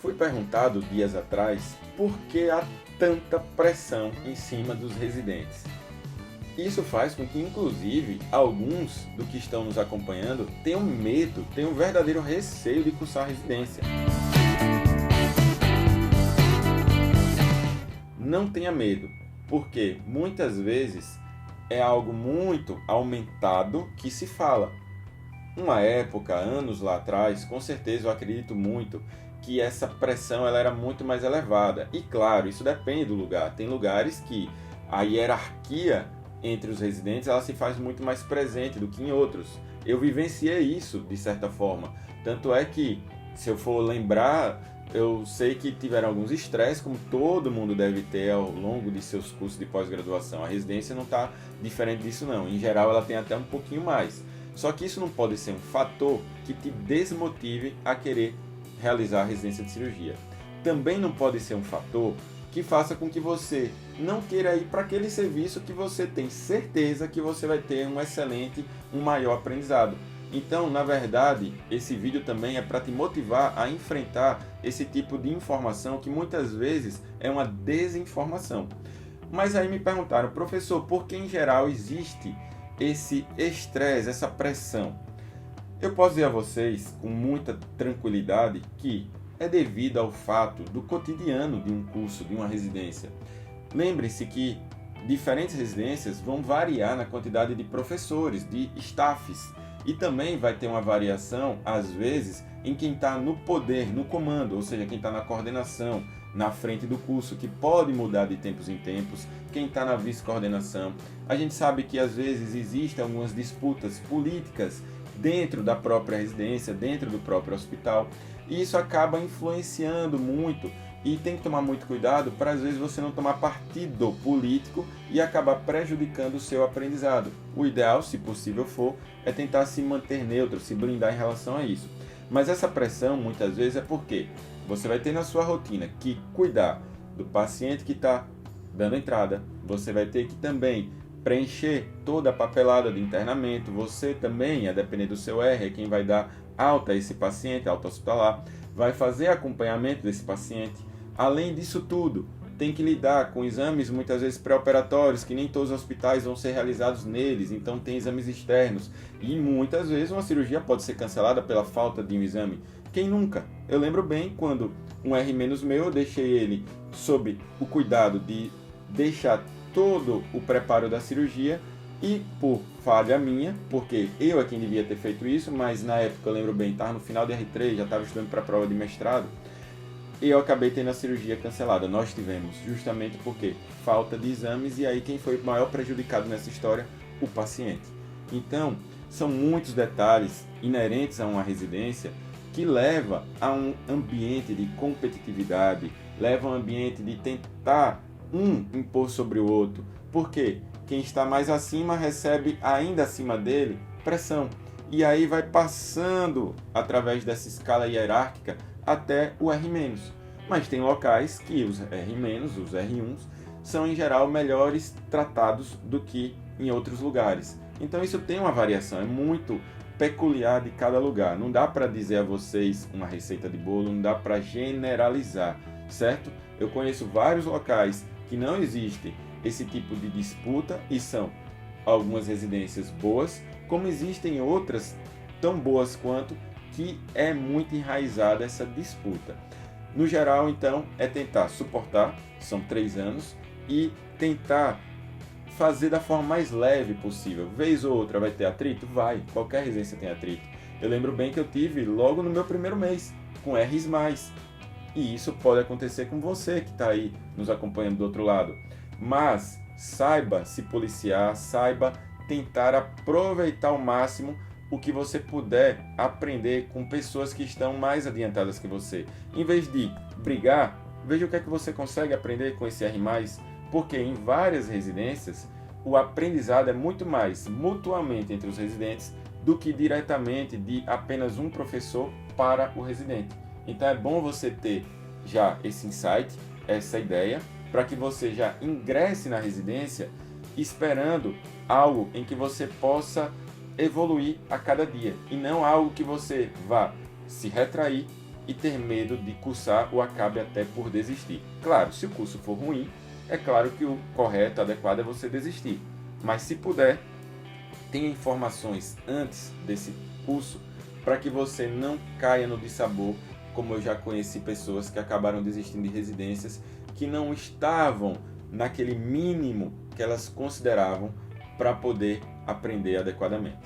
Fui perguntado dias atrás por que há tanta pressão em cima dos residentes. Isso faz com que, inclusive, alguns do que estão nos acompanhando tenham medo, tenham um verdadeiro receio de cursar residência. Não tenha medo, porque muitas vezes é algo muito aumentado que se fala. Uma época, anos lá atrás, com certeza eu acredito muito que essa pressão ela era muito mais elevada. E claro, isso depende do lugar. Tem lugares que a hierarquia entre os residentes ela se faz muito mais presente do que em outros. Eu vivenciei isso de certa forma. Tanto é que, se eu for lembrar, eu sei que tiveram alguns estresses, como todo mundo deve ter ao longo de seus cursos de pós-graduação. A residência não está diferente disso não. Em geral, ela tem até um pouquinho mais. Só que isso não pode ser um fator que te desmotive a querer realizar a residência de cirurgia. Também não pode ser um fator que faça com que você não queira ir para aquele serviço que você tem certeza que você vai ter um maior aprendizado. Então, na verdade, esse vídeo também é para te motivar a enfrentar esse tipo de informação que muitas vezes é uma desinformação. Mas aí me perguntaram, professor, por que em geral existe esse estresse, essa pressão? Eu posso dizer a vocês com muita tranquilidade que é devido ao fato do cotidiano de um curso, de uma residência. Lembre-se que diferentes residências vão variar na quantidade de professores, de staffs, e também vai ter uma variação, às vezes, em quem está no poder, no comando, ou seja, quem está na coordenação, na frente do curso, que pode mudar de tempos em tempos, quem está na vice-coordenação. A gente sabe que às vezes existem algumas disputas políticas dentro da própria residência, dentro do próprio hospital, e isso acaba influenciando muito, e tem que tomar muito cuidado para às vezes você não tomar partido político e acabar prejudicando o seu aprendizado. O ideal, se possível for, é tentar se manter neutro, se blindar em relação a isso. Mas essa pressão muitas vezes é porque você vai ter na sua rotina que cuidar do paciente que está dando entrada, você vai ter que também preencher toda a papelada de internamento, você também, a depender do seu R, é quem vai dar alta a esse paciente, alta hospitalar, vai fazer acompanhamento desse paciente. Além disso tudo, tem que lidar com exames muitas vezes pré-operatórios, que nem todos os hospitais vão ser realizados neles, então tem exames externos. E muitas vezes uma cirurgia pode ser cancelada pela falta de um exame. Quem nunca? Eu lembro bem quando um R- meu, eu deixei ele sob o cuidado de deixar todo o preparo da cirurgia e por falha minha, porque eu é quem devia ter feito isso, mas na época eu lembro bem, estava no final de R3, já estava estudando para a prova de mestrado, e eu acabei tendo a cirurgia cancelada. Nós tivemos, justamente porque falta de exames, e aí quem foi o maior prejudicado nessa história? O paciente. Então, são muitos detalhes inerentes a uma residência que leva a um ambiente de competitividade, leva a um ambiente de tentar impor sobre o outro. Por quê? Quem está mais acima recebe ainda acima dele pressão. E aí vai passando através dessa escala hierárquica até o R-. Mas tem locais que os R-, os R1s, são em geral melhores tratados do que em outros lugares. Então isso tem uma variação, é muito peculiar de cada lugar. Não dá para dizer a vocês uma receita de bolo, não dá para generalizar, certo? Eu conheço vários locais que não existe esse tipo de disputa e são algumas residências boas, como existem outras tão boas quanto, que é muito enraizada essa disputa. No geral, então, é tentar suportar, são 3 anos, e tentar fazer da forma mais leve possível. Vez ou outra vai ter atrito? Vai, qualquer residência tem atrito. Eu lembro bem que eu tive logo no meu primeiro mês, com R's+, e isso pode acontecer com você que está aí nos acompanhando do outro lado. Mas saiba se policiar, saiba tentar aproveitar ao máximo o que você puder aprender com pessoas que estão mais adiantadas que você. Em vez de brigar, veja o que é que você consegue aprender com esse R+, porque em várias residências o aprendizado é muito mais mutuamente entre os residentes do que diretamente de apenas um professor para o residente. Então é bom você ter já esse insight, essa ideia, para que você já ingresse na residência esperando algo em que você possa evoluir a cada dia, e não algo que você vá se retrair e ter medo de cursar ou acabe até por desistir. Claro, se o curso for ruim, é claro que o correto, adequado é você desistir. Mas se puder, tenha informações antes desse curso para que você não caia no dissabor, como eu já conheci pessoas que acabaram desistindo de residências que não estavam naquele mínimo que elas consideravam para poder aprender adequadamente.